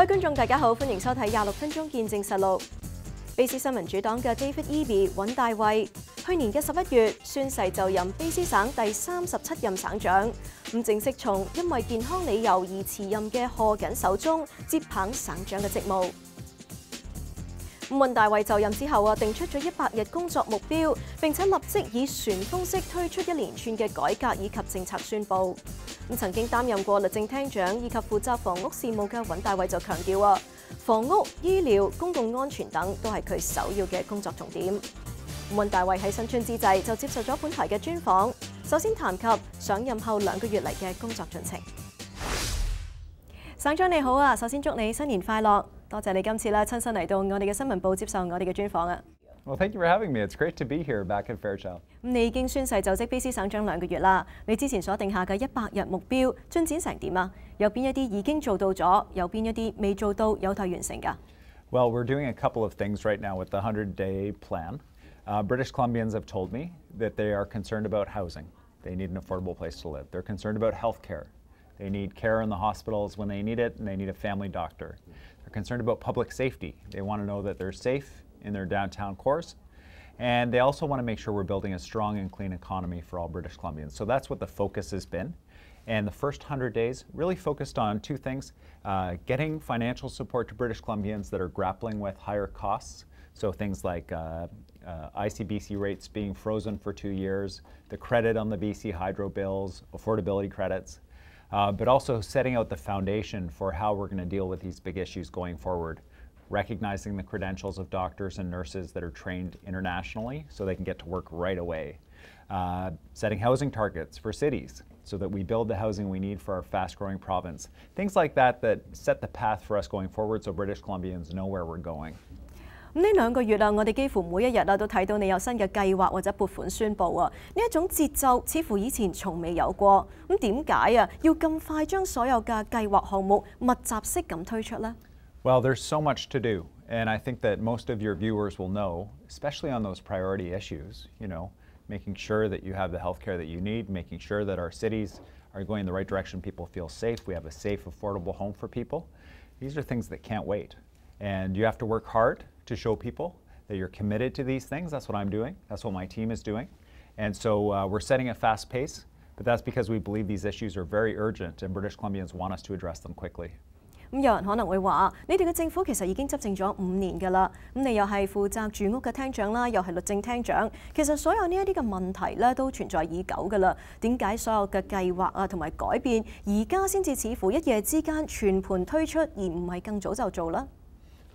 位觀眾大家好，歡迎收睇26分鐘見證實錄。卑詩新民主黨嘅 David Eby 尹大衛，去年嘅11月宣誓就任卑詩省第37任省長，正式從因為健康理由而辭任嘅賀錦手中接棒省長嘅職務。尹大衛就任之後定出咗100日工作目標，並且立即以旋風式推出一連串嘅改革以及政策宣佈。曾經擔任過律政廳長以及負責房屋事務嘅尹大衛就強調房屋、醫療、公共安全等都係佢首要嘅工作重點。尹大衛喺新春之際就接受咗本台嘅專訪，首先談及上任後2個月嚟嘅工作進程。省長你好啊，首先祝你新年快樂，多謝你今次親身嚟到我哋嘅新聞部接受我哋嘅專訪啊。Well, thank you for having me. It's great to be here back at Fairchild. 你已經宣誓就職卑詩省長2個月啦，你之前所定下嘅100日目標進展成點啊？有邊一啲已經做到咗，有邊一啲未做到，有待完成㗎？ Well, we're doing a couple of things right now with the 100-day plan. British Columbians have told me that they are concerned about housing. They need an affordable place to live. They're concerned about health care. They need care in the hospitals when they need it, and they need a family doctor. They're concerned about public safety. They want to know that they're safe in their downtown cores. And they also want to make sure we're building a strong and clean economy for all British Columbians. So that's what the focus has been. And the first 100 days really focused on two things, getting financial support to British Columbians that are grappling with higher costs. So things like ICBC rates being frozen for 2 years, the credit on the BC hydro bills, affordability credits, but also setting out the foundation for how we're going to deal with these big issues going forward. Recognizing the credentials of doctors and nurses that are trained internationally so they can get to work right away. Setting housing targets for cities so that we build the housing we need for our fast-growing province. Things like that that set the path for us going forward so British Columbians know where we're going. 呢2個月我哋幾乎每一日都睇到你有新嘅計劃或者撥款宣佈啊！呢一種節奏似乎以前從未有過。點解要咁快將所有嘅計劃項目密集式咁推出呢？ Well, there's so much to do, and I think that most of your viewers will know, especially on those priority issues, making sure that you have the health care that you need, making sure that our cities are going in the right direction, people feel safe, we have a safe, affordable home for people. These are things that can't wait. And you have to work hard to show people that you're committed to these things. That's what I'm doing. That's what my team is doing. And so we're setting a fast pace, but that's because we believe these issues are very urgent and British Columbians want us to address them quickly. 有人可能會話你哋嘅政府其實已經執政咗5年㗎啦，你又係負責住屋嘅廳長啦，又係律政廳長，其實所有呢一啲嘅問題都存在已久㗎啦。點解所有嘅計劃同埋改變而家先至似乎一夜之間全盤推出，而唔係更早就做啦？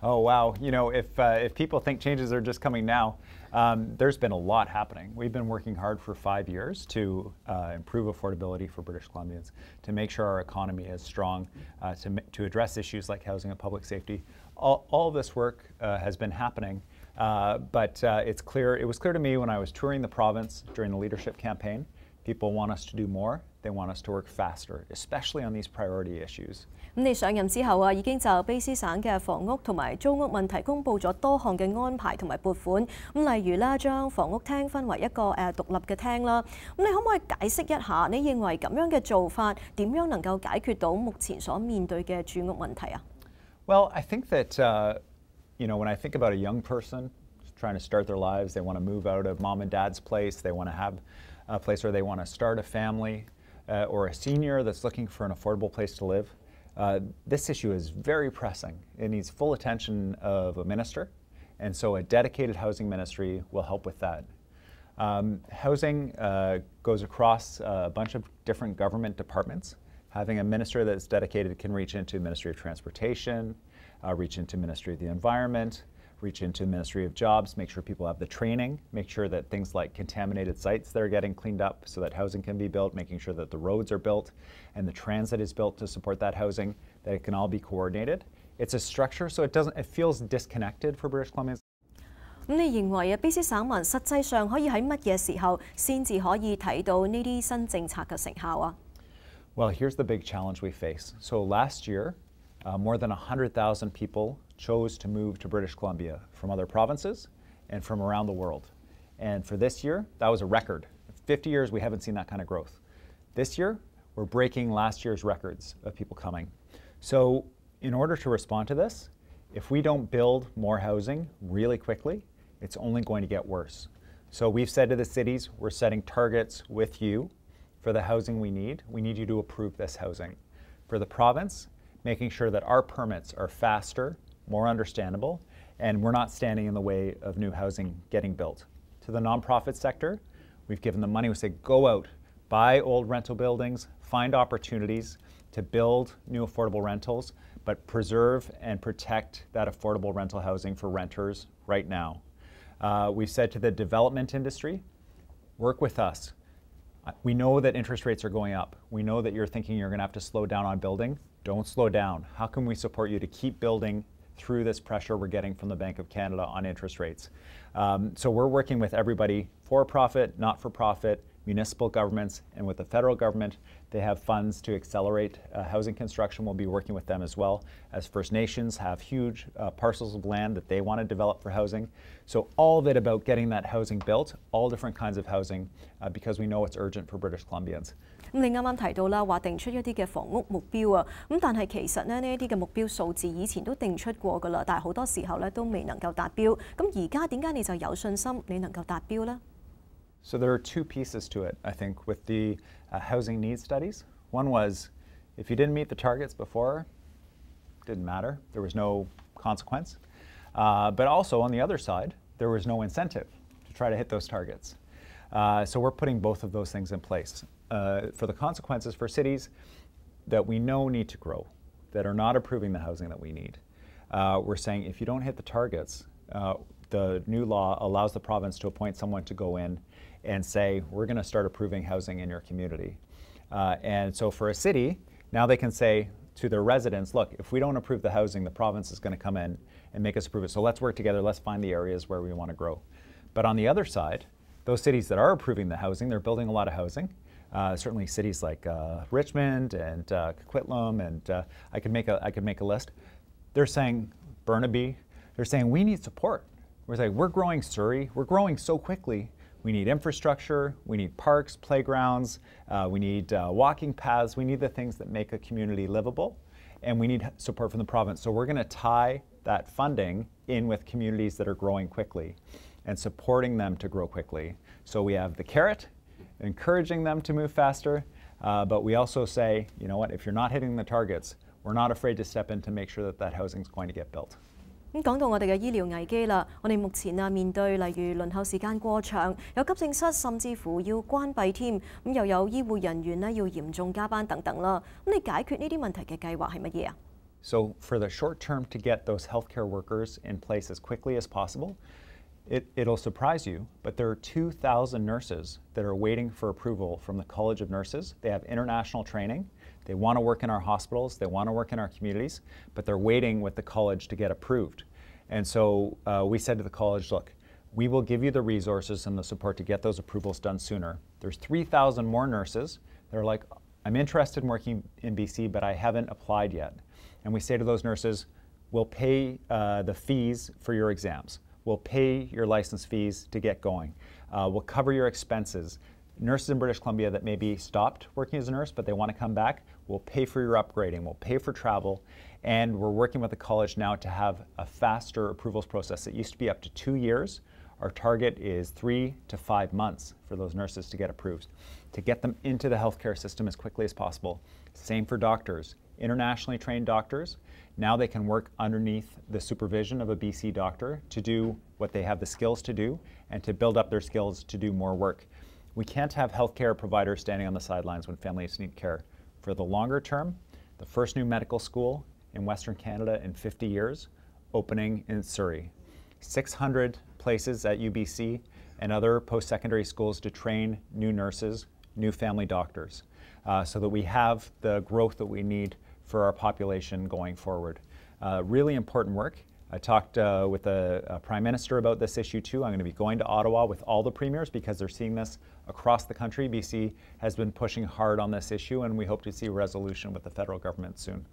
Oh, wow. If people think changes are just coming now, there's been a lot happening. We've been working hard for 5 years to improve affordability for British Columbians, to make sure our economy is strong, to address issues like housing and public safety. All this work has been happening, but it was clear to me when I was touring the province during the leadership campaign, people want us to do more. They want us to work faster, especially on these priority issues. 你上任之後已經就卑詩省嘅房屋同埋租屋問題公布咗多項嘅安排同埋撥款。例如將房屋廳分為一個獨立嘅廳啦。你可唔可以解釋一下，你認為咁樣嘅做法點樣能夠解決到目前所面對嘅住屋問題啊？ Well, I think that when I think about a young person trying to start their lives, they want to move out of mom and dad's place, they want to have a place where they want to start a family, or a senior that's looking for an affordable place to live. This issue is very pressing. It needs full attention of a minister, and so a dedicated housing ministry will help with that. Housing goes across a bunch of different government departments. Having a minister that's dedicated can reach into Ministry of Transportation, reach into Ministry of the Environment, reach into Ministry of Jobs, make sure people have the training, make sure that things like contaminated sites that are getting cleaned up so that housing can be built, making sure that the roads are built and the transit is built to support that housing, that it can all be coordinated. It's a structure, so it feels disconnected for British Columbians. 你認為卑詩省民實際上可以喺乜嘢時候先至可以睇到呢啲新政策嘅成效啊？ Well, here's the big challenge we face. So last year, more than 100,000 people chose to move to British Columbia from other provinces and from around the world. And for this year, that was a record. 50 years, we haven't seen that kind of growth. This year, we're breaking last year's records of people coming. So in order to respond to this, if we don't build more housing really quickly, it's only going to get worse. So we've said to the cities, we're setting targets with you for the housing we need. We need you to approve this housing. For the province, making sure that our permits are faster, more understandable, and we're not standing in the way of new housing getting built. To the nonprofit sector, we've given them money. We say, go out, buy old rental buildings, find opportunities to build new affordable rentals, but preserve and protect that affordable rental housing for renters right now. We've said to the development industry, work with us. We know that interest rates are going up. We know that you're thinking you're going to have to slow down on building. Don't slow down. How can we support you to keep building through this pressure we're getting from the Bank of Canada on interest rates? So we're working with everybody, for-profit, not-for-profit, municipal governments, and with the federal government. They have funds to accelerate housing construction. We'll be working with them as well, as First Nations have huge parcels of land that they want to develop for housing. So all of it about getting that housing built, all different kinds of housing, because we know it's urgent for British Columbians. 咁你啱啱提到啦，話定出一啲嘅房屋目標啊，咁但係其實呢一啲嘅目標數字以前都定出過㗎啦，但係好多時候咧都未能夠達標。咁而家點解你就有信心你能夠達標呢？ So there are two pieces to it, I think, with the housing needs studies. One was, if you didn't meet the targets before, it didn't matter. There was no consequence. But also, on the other side, there was no incentive to try to hit those targets. So we're putting both of those things in place. For the consequences for cities that we know need to grow, that are not approving the housing that we need, we're saying if you don't hit the targets, the new law allows the province to appoint someone to go in and say, we're going to start approving housing in your community. And so for a city, now they can say to their residents, look, if we don't approve the housing, the province is going to come in and make us approve it. So let's work together, let's find the areas where we want to grow. But on the other side, those cities that are approving the housing, they're building a lot of housing. Certainly cities like Richmond and Coquitlam, and I could make a list. They're saying, Burnaby, they're saying we need support. We're saying we're growing Surrey, we're growing so quickly. We need infrastructure, we need parks, playgrounds, we need walking paths, we need the things that make a community livable, and we need support from the province. So we're going to tie that funding in with communities that are growing quickly and supporting them to grow quickly. So we have the carrot, encouraging them to move faster, but we also say, you know what, if you're not hitting the targets, we're not afraid to step in to make sure that that housing is going to get built. 咁講到我哋嘅醫療危機啦，我哋目前面對例如輪候時間過長，有急症室甚至乎要關閉添，咁又有醫護人員呢要嚴重加班等等啦。咁你解決呢啲問題嘅計劃係乜嘢啊？ So for the short term, to get those healthcare workers in place as quickly as possible, it'll surprise you, but there are 2,000 nurses that are waiting for approval from the College of Nurses. They have international training. They want to work in our hospitals, they want to work in our communities, but they're waiting with the college to get approved. And so we said to the college, look, we will give you the resources and the support to get those approvals done sooner. There's 3,000 more nurses that are like, I'm interested in working in BC, but I haven't applied yet. And we say to those nurses, we'll pay the fees for your exams. We'll pay your license fees to get going. We'll cover your expenses. Nurses in British Columbia that maybe stopped working as a nurse, but they want to come back, we'll pay for your upgrading, we'll pay for travel, and we're working with the college now to have a faster approvals process. It used to be up to 2 years. Our target is 3 to 5 months for those nurses to get approved, to get them into the healthcare system as quickly as possible. Same for doctors. Internationally trained doctors, now they can work underneath the supervision of a BC doctor to do what they have the skills to do and to build up their skills to do more work. We can't have healthcare providers standing on the sidelines when families need care. For the longer term, the first new medical school in Western Canada in 50 years, opening in Surrey. 600 places at UBC and other post-secondary schools to train new nurses, new family doctors, so that we have the growth that we need for our population going forward. Really important work. I talked with the Prime Minister about this issue too. I'm going to be going to Ottawa with all the premiers because they're seeing this across the country. BC has been pushing hard on this issue, and we hope to see a resolution with the federal government soon.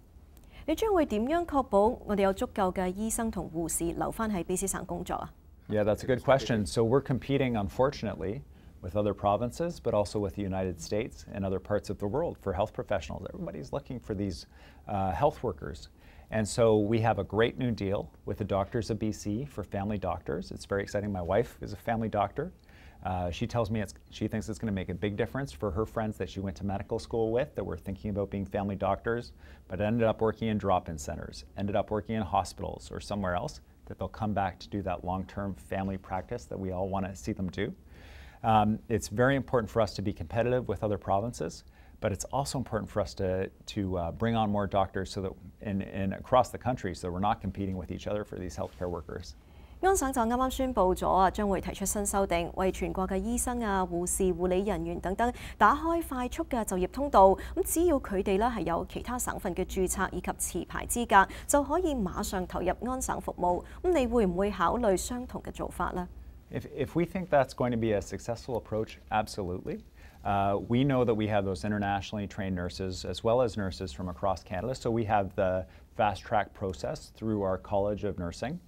你將會點樣確保我哋有足夠嘅醫生同護士留返喺卑詩省工作啊？ Yeah, that's a good question. So we're competing, unfortunately, with other provinces, but also with the United States and other parts of the world for health professionals. Everybody's looking for these health workers. And so we have a great new deal with the Doctors of BC for family doctors. It's very exciting. My wife is a family doctor. She tells me she thinks it's going to make a big difference for her friends that she went to medical school with that were thinking about being family doctors, but ended up working in drop-in centers, ended up working in hospitals or somewhere else, that they'll come back to do that long-term family practice that we all want to see them do. It's very important for us to be competitive with other provinces, but it's also important for us to bring on more doctors so that in across the country so that we're not competing with each other for these healthcare workers. 安省就啱啱宣布咗將會提出新修訂，為全國嘅醫生護士、護理人員等等打開快速嘅就業通道。咁只要佢哋係有其他省份嘅註冊以及持牌資格，就可以馬上投入安省服務。咁你會唔會考慮相同嘅做法呢？ If we think that's going to be a successful approach, absolutely. We know that we have those internationally trained nurses as well as nurses from across Canada. So we have the fast track process through our College of Nursing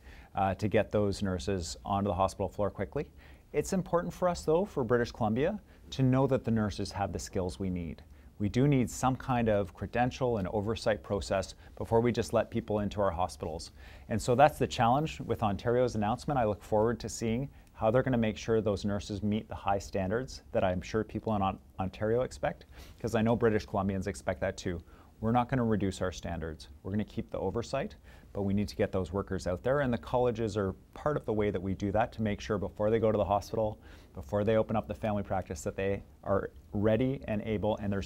to get those nurses onto the hospital floor quickly. It's important for us, though, for British Columbia, to know that the nurses have the skills we need. We do need some kind of credential and oversight process before we just let people into our hospitals. And so that's the challenge with Ontario's announcement. I look forward to seeing how they're going to make sure those nurses meet the high standards that I'm sure people in Ontario expect, because I know British Columbians expect that too. We're not going to reduce our standards. We're going to keep the oversight, but we need to get those workers out there, and the colleges are part of the way that we do that to make sure before they go to the hospital, before they open up the family practice, that they are ready and able, and they're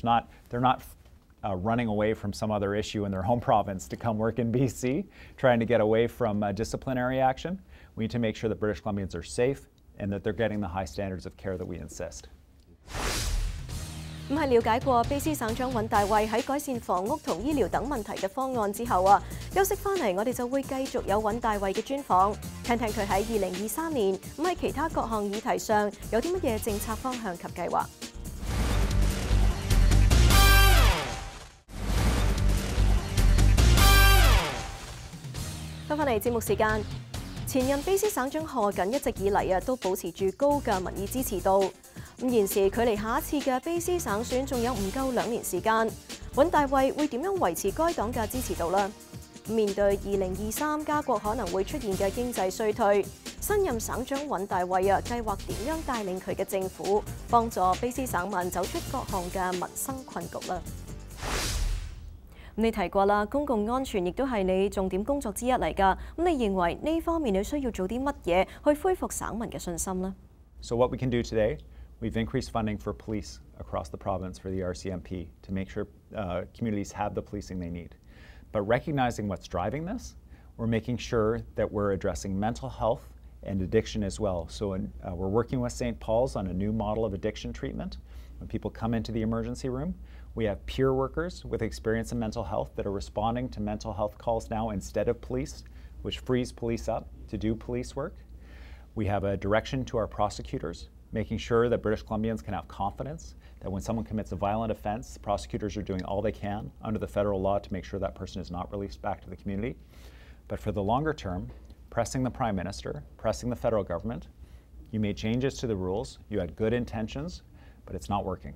not running away from some other issue in their home province to come work in BC, trying to get away from disciplinary action. We need to make sure that British Columbians are safe and that they're getting the high standards of care that we insist. 咁喺了解過卑詩省長尹大衛喺改善房屋同醫療等問題嘅方案之後休息翻嚟，我哋就會繼續有尹大衛嘅專訪，聽聽佢喺2023年喺其他各項議題上有啲乜嘢政策方向及計劃。翻返嚟節目時間。前任卑詩省長賀錦一直以嚟都保持住高嘅民意支持度。咁現時距離下一次嘅卑詩省選仲有唔夠2年時間，尹大衛會點樣維持該黨嘅支持度呢？面對2023加國可能會出現嘅經濟衰退，新任省長尹大衛計劃點樣帶領佢嘅政府幫助卑詩省民走出各項嘅民生困局呢？你提過啦，公共安全亦都係你重點工作之一嚟㗎。咁你認為呢方面你需要做啲乜嘢去恢復省民嘅信心呢？ So what we can do today, we've increased funding for police across the province for the RCMP to make sure communities have the policing they need. But recognizing what's driving this, we're making sure that we're addressing mental health and addiction as well. So we're working with St. Paul's on a new model of addiction treatment. When people come into the emergency room, we have peer workers with experience in mental health that are responding to mental health calls now instead of police, which frees police up to do police work. We have a direction to our prosecutors, making sure that British Columbians can have confidence that when someone commits a violent offense, prosecutors are doing all they can under the federal law to make sure that person is not released back to the community. But for the longer term, pressing the Prime Minister, pressing the federal government, you made changes to the rules, you had good intentions, but it's not working.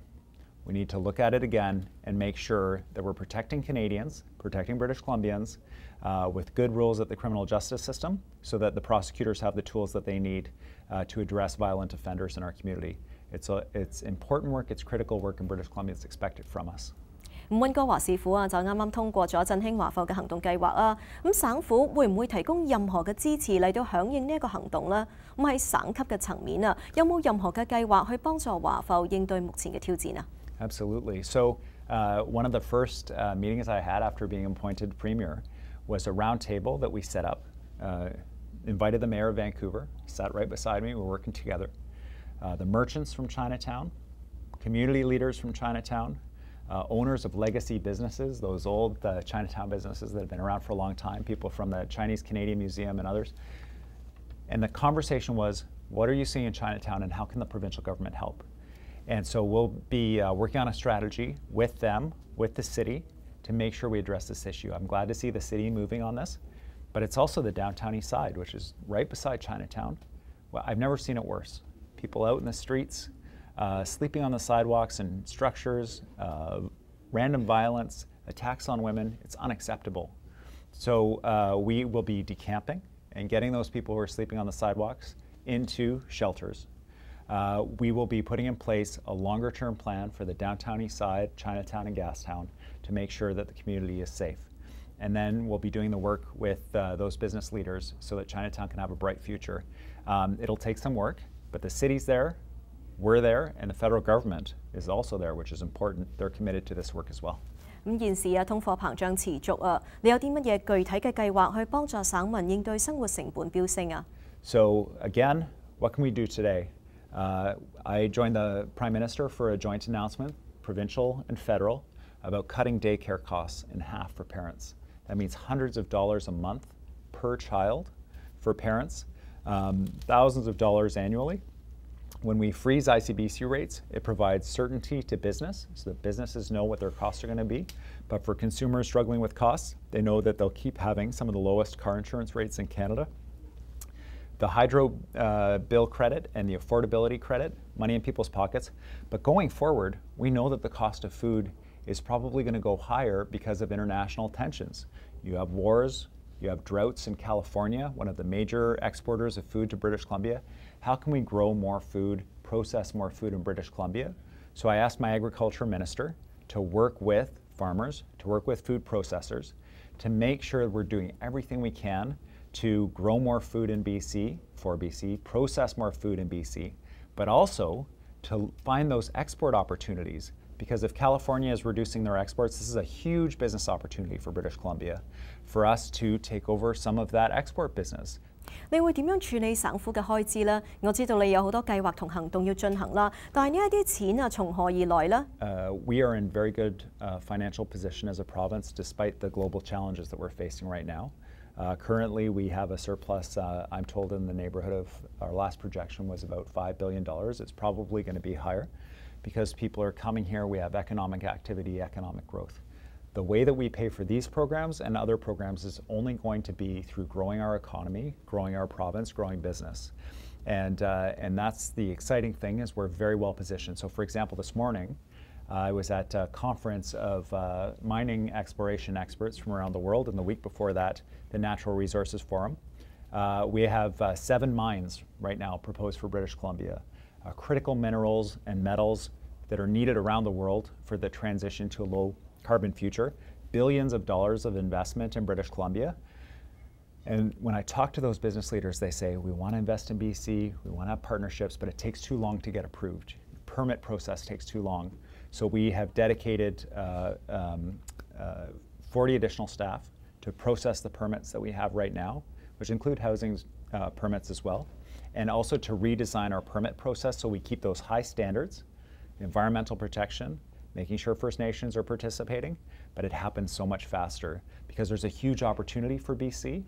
We need to look at it again and make sure that we're protecting Canadians, protecting British Columbians with good rules at the criminal justice system so that the prosecutors have the tools that they need to address violent offenders in our community. It's important work, it's critical work, and British Columbians expect it from us. 溫哥華市府就啱啱通過咗振興華埠嘅行動計劃咁省府會唔會提供任何嘅支持嚟到響應呢一個行動呢？咁喺省級嘅層面有冇任何嘅計劃去幫助華埠應對目前嘅挑戰啊？ Absolutely. So one of the first meetings I had after being appointed Premier was a round table that we set up, invited the Mayor of Vancouver, sat right beside me, we're working together, the merchants from Chinatown, community leaders from Chinatown, owners of legacy businesses, those old Chinatown businesses that have been around for a long time, people from the Chinese Canadian Museum and others. And the conversation was, what are you seeing in Chinatown and how can the provincial government help? And so we'll be working on a strategy with them, with the city, to make sure we address this issue. I'm glad to see the city moving on this, but it's also the downtown east side, which is right beside Chinatown. Well, I've never seen it worse. People out in the streets, sleeping on the sidewalks and structures, random violence, attacks on women, it's unacceptable. So we will be decamping and getting those people who are sleeping on the sidewalks into shelters. We will be putting in place a longer-term plan for the downtown east side, Chinatown and Gastown, to make sure that the community is safe. And then we'll be doing the work with those business leaders so that Chinatown can have a bright future. It'll take some work, but the city's there, we're there, and the federal government is also there, which is important. They're committed to this work as well. 咁現時啊，通貨膨脹持續啊，你有啲乜嘢具體嘅計劃去幫助省民應對生活成本飆升啊？ So again, what can we do today? I joined the Prime Minister for a joint announcement, provincial and federal, about cutting daycare costs in half for parents. That means hundreds of dollars a month per child for parents, thousands of dollars annually. When we freeze ICBC rates, it provides certainty to business so that businesses know what their costs are going to be. But for consumers struggling with costs, they know that they'll keep having some of the lowest car insurance rates in Canada. The hydro bill credit and the affordability credit, money in people's pockets. But going forward, we know that the cost of food is probably going to go higher because of international tensions. You have wars, you have droughts in California, one of the major exporters of food to British Columbia. How can we grow more food, process more food in British Columbia? So I asked my agriculture minister to work with farmers, to work with food processors, to make sure we're doing everything we can to grow more food in BC, for BC, process more food in BC, but also to find those export opportunities. Because if California is reducing their exports, this is a huge business opportunity for British Columbia, for us to take over some of that export business. 你會點樣處理省府嘅開支呢？我知道你有好多計劃同行動要進行啦，但係呢一啲錢啊，從何而來呢？ We are in very good financial position as a province, despite the global challenges that we're facing right now. Currently, we have a surplus, I'm told, in the neighborhood of, our last projection was about $5 billion. It's probably going to be higher because people are coming here, we have economic activity, economic growth. The way that we pay for these programs and other programs is only going to be through growing our economy, growing our province, growing business. And that's the exciting thing, is we're very well positioned. So for example, this morning, I was at a conference of mining exploration experts from around the world, and the week before that, the Natural Resources Forum. We have 7 mines right now proposed for British Columbia, critical minerals and metals that are needed around the world for the transition to a low carbon future, billions of dollars of investment in British Columbia. And when I talk to those business leaders, they say, we want to invest in BC, we want to have partnerships, but it takes too long to get approved. The permit process takes too long. So we have dedicated 40 additional staff to process the permits that we have right now, which include housing permits as well, and also to redesign our permit process so we keep those high standards, environmental protection, making sure First Nations are participating, but it happens so much faster because there's a huge opportunity for BC.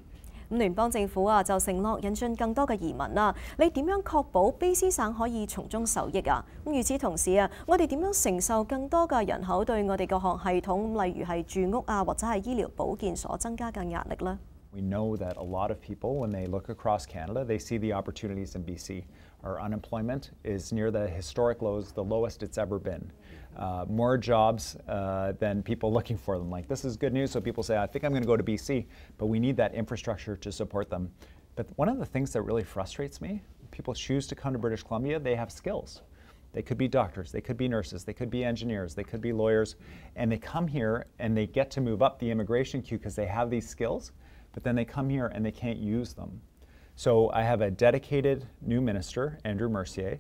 咁聯邦政府啊就承諾引進更多嘅移民啦，你點樣確保卑詩省可以從中受益啊？咁與此同時啊，我哋點樣承受更多嘅人口對我哋個學系統，例如係住屋啊或者係醫療保健所增加嘅壓力呢？ We know that a lot of people, when they look across Canada, they see the opportunities in BC. Our unemployment is near the historic lows, the lowest it's ever been. More jobs than people looking for them. Like, this is good news, so people say, I think I'm going to go to BC, but we need that infrastructure to support them. But one of the things that really frustrates me, people choose to come to British Columbia, they have skills. They could be doctors, they could be nurses, they could be engineers, they could be lawyers, and they come here and they get to move up the immigration queue because they have these skills, but then they come here and they can't use them. So I have a dedicated new minister, Andrew Mercier,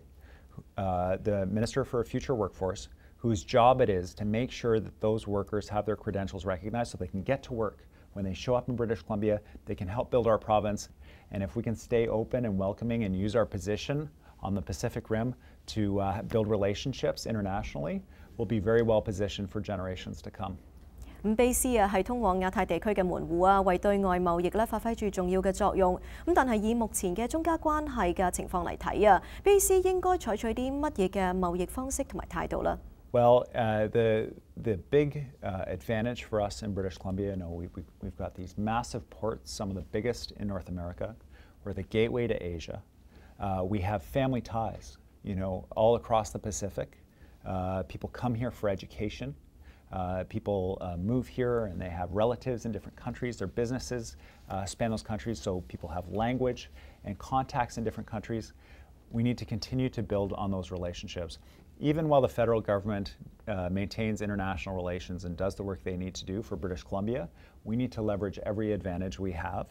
the Minister for a Future Workforce, whose job it is to make sure that those workers have their credentials recognized so they can get to work. When they show up in British Columbia, they can help build our province. And if we can stay open and welcoming and use our position on the Pacific Rim to build relationships internationally, we'll be very well positioned for generations to come. 咁卑詩啊係通往亞太地區嘅門戶啊，為對外貿易咧發揮住重要嘅作用。咁但係以目前嘅中加關係嘅情況嚟睇啊，卑詩應該採取啲乜嘢嘅貿易方式同埋態度咧？ Well, the big advantage for us in British Columbia, you know, we've got these massive ports, some of the biggest in North America. We're the gateway to Asia. We have family ties, you know, all across the Pacific. People come here for education. People move here and they have relatives in different countries. Their businesses span those countries, so people have language and contacts in different countries. We need to continue to build on those relationships. Even while the federal government maintains international relations and does the work they need to do for British Columbia, we need to leverage every advantage we have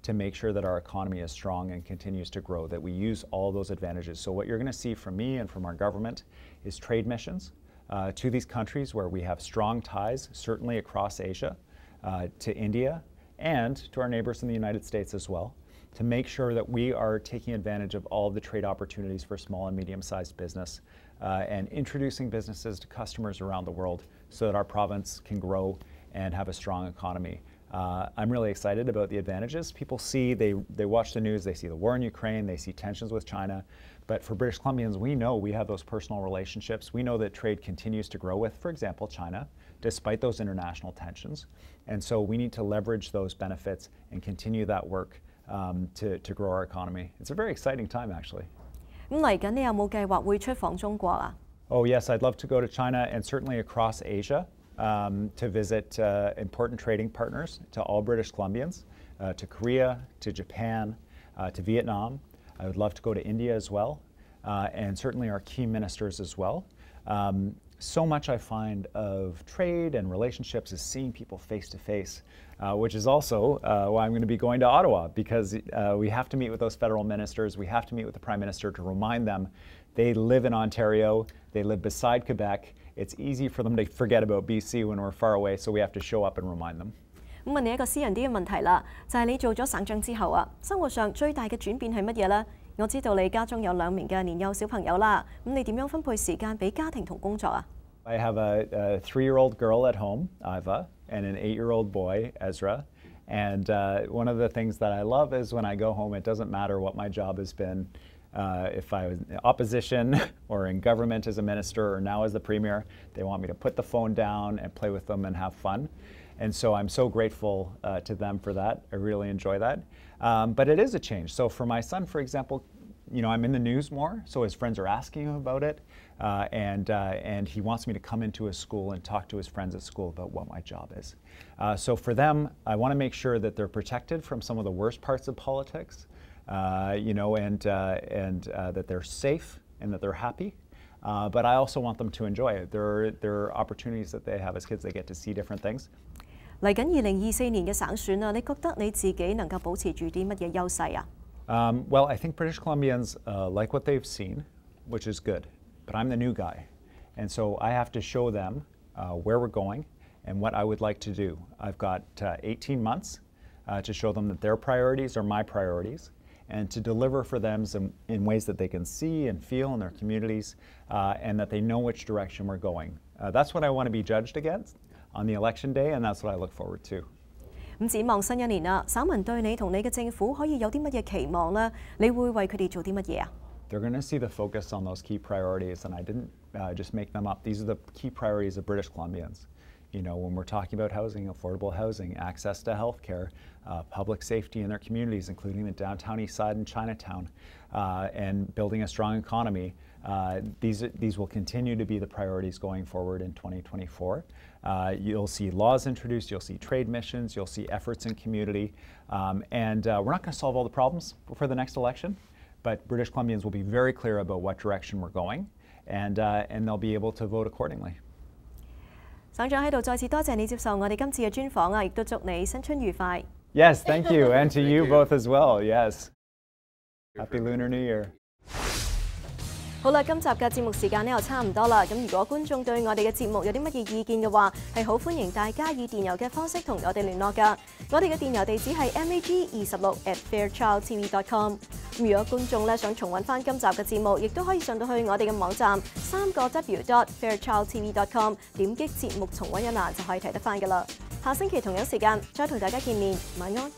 to make sure that our economy is strong and continues to grow, that we use all those advantages. So what you're going to see from me and from our government is trade missions to these countries where we have strong ties, certainly across Asia, to India, and to our neighbors in the United States as well, to make sure that we are taking advantage of all of the trade opportunities for small and medium-sized business and introducing businesses to customers around the world so that our province can grow and have a strong economy. I'm really excited about the advantages. People see, they watch the news, they see the war in Ukraine, they see tensions with China. But for British Columbians, we know we have those personal relationships. We know that trade continues to grow with, for example, China, despite those international tensions. And so we need to leverage those benefits and continue that work to grow our economy. It's a very exciting time, actually. 咁嚟緊，你有冇計劃會出訪中國啊？ Oh yes, I'd love to go to China and certainly across Asia to visit important trading partners to all British Columbians, to Korea, to Japan, to Vietnam. I would love to go to India as well, and certainly our key ministers as well. So much I find of trade and relationships is seeing people face to face, which is also why I'm going to be going to Ottawa, because we have to meet with those federal ministers, we have to meet with the Prime Minister to remind them they live in Ontario, they live beside Quebec. It's easy for them to forget about BC when we're far away, so we have to show up and remind them. 咁問你一個私人啲嘅問題啦，就係你做咗省長之後啊，生活上最大嘅轉變係乜嘢呢？我知道你家中有2名嘅年幼小朋友啦，咁你點樣分配時間俾家庭同工作啊？ I have a 3-year-old girl at home, Iva, and an 8-year-old boy, Ezra. And one of the things that I love is when I go home, it doesn't matter what my job has been. If I was in opposition or in government as a minister or now as the premier, they want me to put the phone down and play with them and have fun. And so I'm so grateful to them for that. I really enjoy that. But it is a change. So for my son, for example, you know, I'm in the news more, so his friends are asking him about it, and he wants me to come into his school and talk to his friends at school about what my job is. So for them, I want to make sure that they're protected from some of the worst parts of politics, you know, and that they're safe and that they're happy. But I also want them to enjoy it. There are opportunities that they have as kids. They get to see different things. 嚟緊2024年嘅省選啊，你覺得你自己能夠保持住啲乜嘢優勢啊？ Well, I think British Columbians like what they've seen, which is good. But I'm the new guy, and so I have to show them where we're going and what I would like to do. I've got 18 months to show them that their priorities are my priorities, and to deliver for them in ways that they can see and feel in their communities, and that they know which direction we're going. That's what I want to be judged against on the election day, and that's what I look forward to. 咁展望新一年啦，省民對你同你嘅政府可以有啲乜嘢期望呢？你會為佢哋做啲乜嘢啊？ They're going to see the focus on those key priorities, and I didn't just make them up. These are the key priorities of British Columbians. You know, when we're talking about housing, affordable housing, access to health care, public safety in their communities, including the downtown east side and Chinatown, and building a strong economy, these will continue to be the priorities going forward in 2024. You'll see laws introduced, you'll see trade missions, you'll see efforts in community, and we're not going to solve all the problems for the next election, but British Columbians will be very clear about what direction we're going, and they'll be able to vote accordingly. 省長喺度再次多謝你接受我哋今次嘅專訪啊，亦都祝你新春愉快。Yes, thank you, and to you both as well. Yes, Happy Lunar New Year. 好啦，今集嘅節目時間呢又差唔多啦。咁如果觀眾對我哋嘅節目有啲乜嘢意見嘅話，係好歡迎大家以電郵嘅方式同我哋聯絡㗎。我哋嘅電郵地址係 mag26@fairchildtv.com。如果觀眾咧想重溫翻今集嘅節目，亦都可以上到去我哋嘅網站3w.fairchildtv.com， 點擊節目重溫一欄就可以睇得翻㗎啦。下星期同樣時間再同大家見面，晚安。